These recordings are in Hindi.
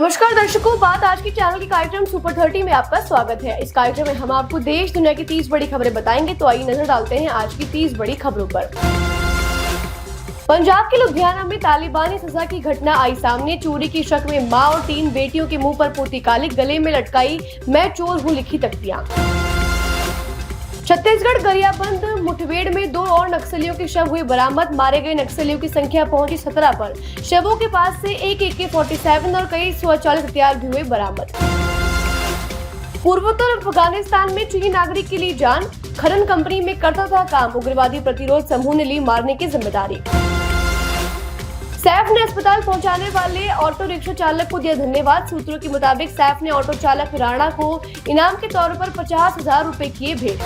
नमस्कार दर्शकों, बात आज की चैनल के कार्यक्रम सुपर 30 में आपका स्वागत है। इस कार्यक्रम में हम आपको देश दुनिया की 30 बड़ी खबरें बताएंगे। तो आइए नजर डालते हैं आज की 30 बड़ी खबरों पर। पंजाब के लुधियाना में तालिबानी सजा की घटना आई सामने। चोरी की शक में मां और 3 बेटियों के मुंह पर पोती काली, गले में लटकाई मैं चोर हूं लिखी तख्तियां। छत्तीसगढ़ गरियाबंद मुठभेड़ में 2 और नक्सलियों के शव हुए बरामद। मारे गए नक्सलियों की संख्या पहुंची 17 पर। शवों के पास से एक AK-47 और कई स्वचालित हथियार भी हुए बरामद। पूर्वोत्तर अफगानिस्तान में चीनी नागरिक की ली जान। खनन कंपनी में करता था काम। उग्रवादी प्रतिरोध समूह ने ली मारने की जिम्मेदारी। सैफ ने अस्पताल पहुंचाने वाले ऑटो रिक्शा चालक को दिया धन्यवाद। सूत्रों के मुताबिक सैफ ने ऑटो चालक राणा को इनाम के तौर पर 50,000 रुपए किए भेंट।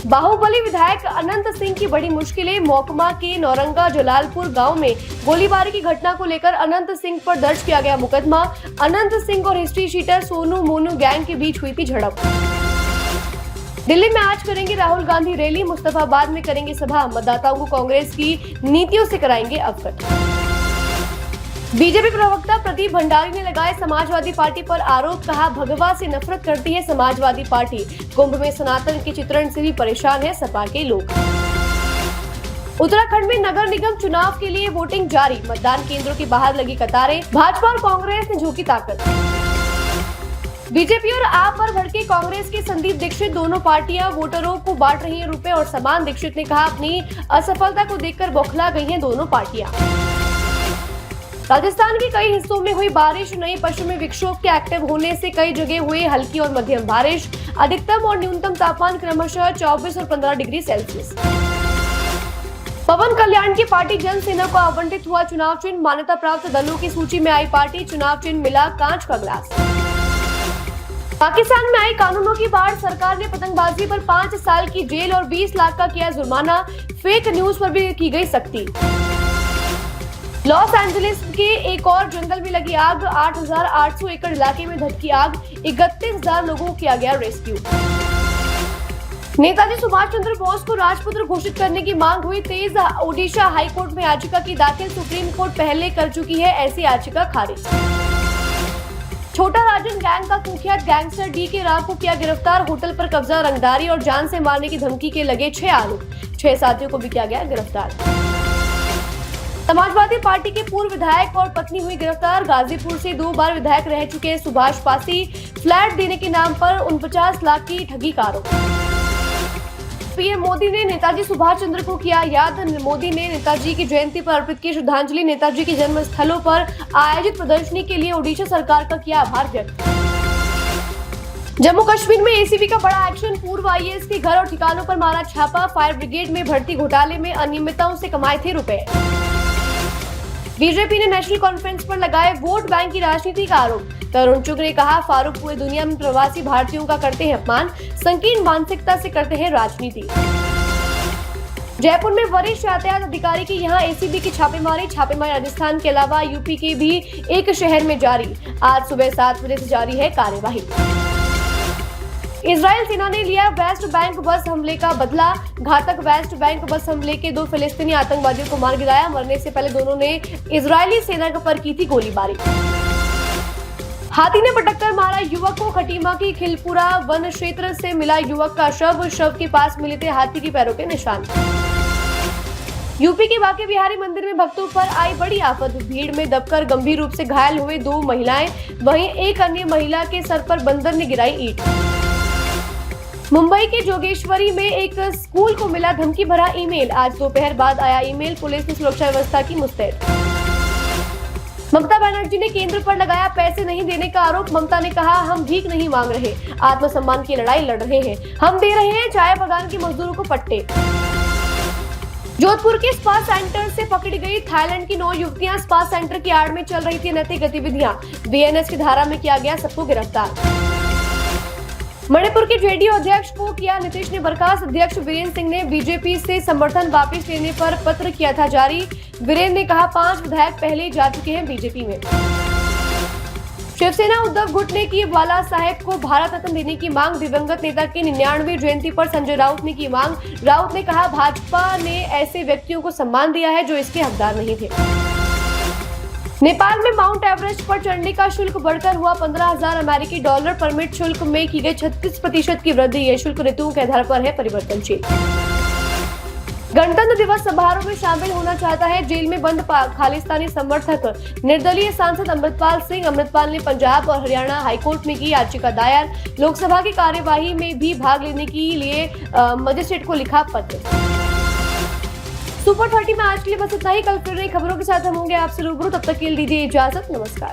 बाहुबली विधायक अनंत सिंह की बड़ी मुश्किलें। महकुमा के नौरंगा जलालपुर गांव में गोलीबारी की घटना को लेकर अनंत सिंह पर दर्ज किया गया मुकदमा। अनंत सिंह और history sheeter Sonu Monu gang के बीच हुई थी झड़प। दिल्ली में आज करेंगे राहुल गांधी रैली। मुस्तफाबाद में करेंगे सभा। मतदाताओं को कांग्रेस की नीतियों से कराएंगे अवगत। बीजेपी प्रवक्ता प्रदीप भंडारी ने लगाए समाजवादी पार्टी पर आरोप। कहा, भगवा से नफरत करती है समाजवादी पार्टी। कुंभ में सनातन के चित्रण से भी परेशान है सपा के लोग। उत्तराखंड में नगर निगम चुनाव के लिए वोटिंग जारी। मतदान केंद्रों के बाहर लगी कतारें। भाजपा और कांग्रेस ने झोंकी ताकत। बीजेपी और आप पर भड़के कांग्रेस के संदीप दीक्षित। दोनों पार्टियां वोटरों को बांट रही हैं रुपए और सामान। दीक्षित ने कहा, अपनी असफलता को देखकर बौखला गई हैं दोनों पार्टियां। राजस्थान के कई हिस्सों में हुई बारिश। नई पश्चिमी विक्षोभ के एक्टिव होने से कई जगह हुई हल्की और मध्यम बारिश। अधिकतम और न्यूनतम तापमान क्रमशः 24 और 15 डिग्री सेल्सियस। पवन कल्याण की पार्टी जनसेना को आवंटित हुआ चुनाव चिन्ह। मान्यता प्राप्त दलों की सूची में आई पार्टी। चुनाव चिन्ह मिला कांच का गिलास। पाकिस्तान में आई कानूनों की बाढ़। सरकार ने पतंगबाजी पर 5 साल की जेल और 20 लाख का किया जुर्माना। फेक न्यूज पर भी की गई सख्ती। लॉस एंजलिस के एक और जंगल में लगी आग। 8,800 एकड़ इलाके में धधकी आग। 31,000 लोगों को किया गया रेस्क्यू। नेताजी सुभाष चंद्र बोस को राजपुत्र घोषित करने की मांग हुई तेज। ओडिशा हाईकोर्ट में याचिका की दाखिल। सुप्रीम कोर्ट पहले कर चुकी है ऐसी याचिका खारिज। छोटा राजन गैंग का कुख्यात गैंगस्टर DK राव को किया गिरफ्तार। होटल पर कब्जा, रंगदारी और जान से मारने की धमकी के लगे 6 आरोप। 6 साथियों को भी किया गया गिरफ्तार। समाजवादी पार्टी के पूर्व विधायक और पत्नी हुई गिरफ्तार। गाजीपुर से 2 बार विधायक रह चुके सुभाष पासी फ्लैट देने के नाम पर 49 लाख की ठगी का आरोप। पीएम मोदी ने नेताजी सुभाष चंद्र को किया याद। मोदी ने नेताजी की जयंती पर अर्पित की श्रद्धांजलि। नेताजी के जन्म स्थलों पर आयोजित प्रदर्शनी के लिए ओडिशा सरकार का किया आभार व्यक्त। जम्मू कश्मीर में ACB का बड़ा एक्शन। पूर्व IAS के घर और ठिकानों पर मारा छापा। फायर ब्रिगेड में भर्ती घोटाले में अनियमितताओं से कमाए थे रुपए। बीजेपी ने नेशनल कॉन्फ्रेंस पर लगाए वोट बैंक की राजनीति का आरोप। तरुण चुग ने कहा, फारूक पूरी दुनिया में प्रवासी भारतीयों का करते हैं अपमान। संकीर्ण मानसिकता से करते हैं राजनीति। जयपुर में वरिष्ठ यातायात अधिकारी की यहां ACB की छापेमारी। राजस्थान के अलावा यूपी के भी एक शहर में जारी। आज सुबह 7 बजे से जारी है कार्यवाही। इजराइल सेना ने लिया वेस्ट बैंक बस हमले का बदला। घातक वेस्ट बैंक बस हमले के 2 फिलिस्तीनी आतंकवादियों को मार गिराया। मरने से पहले दोनों ने इजरायली सेना पर की थी गोलीबारी। हाथी ने पटक मारा युवक को। खटीमा की खिलपुरा वन क्षेत्र से मिला युवक का शव के पास मिले थे हाथी के पैरों के निशान। यूपी के बांके बिहारी मंदिर में भक्तों पर आई बड़ी आफत। भीड़ में दबकर गंभीर रूप से घायल हुए 2 महिलाएं। वहीं एक अन्य महिला के सर पर बंदर ने गिराई ईंट। मुंबई के जोगेश्वरी में एक स्कूल को मिला धमकी भरा ईमेल। आज दोपहर बाद आया ईमेल। पुलिस ने सुरक्षा व्यवस्था की मुस्तैद। ममता बनर्जी ने केंद्र पर लगाया पैसे नहीं देने का आरोप। ममता ने कहा, हम भीख नहीं मांग रहे, आत्मसम्मान की लड़ाई लड़ रहे हैं। हम दे रहे हैं चाय बगान के मजदूरों को पट्टे। जोधपुर के स्पा सेंटर से पकड़ी गई थाईलैंड की 9 युवतियां। स्पा सेंटर की आड़ में चल रही थी अनैतिक गतिविधियां। BNS की धारा में किया गया सबको गिरफ्तार। मणिपुर के JDU अध्यक्ष को किया नीतीश ने बर्खास्त। अध्यक्ष वीरेंद्र सिंह ने बीजेपी से समर्थन वापस लेने पर पत्र किया था जारी। वीरेंद्र ने कहा, 5 विधायक पहले जा चुके हैं बीजेपी में। शिवसेना उद्धव गुट ने की बाला साहेब को भारत रत्न देने की मांग। दिवंगत नेता की 99वीं जयंती पर संजय राउत ने की मांग। राउत ने कहा, भाजपा ने ऐसे व्यक्तियों को सम्मान दिया है जो इसके हकदार नहीं थे। नेपाल में माउंट एवरेस्ट पर चढ़ने का शुल्क बढ़कर हुआ 15,000 अमेरिकी डॉलर। परमिट शुल्क में की गई 36% की वृद्धि। यह शुल्क ऋतुओं के आधार पर है परिवर्तनशील। गणतंत्र दिवस समारोह में शामिल होना चाहता है जेल में बंद खालिस्तानी समर्थक। निर्दलीय सांसद अमृतपाल सिंह। अमृतपाल ने पंजाब और हरियाणा हाईकोर्ट में की याचिका दायर। लोकसभा की कार्यवाही में भी भाग लेने के लिए मजिस्ट्रेट को लिखा पत्र। सुपर 30 में आज के लिए बस इतना ही। कल फिर नई खबरों के साथ हम होंगे आपसे रूबरू। तब तक के लिए दीजिए इजाजत। नमस्कार।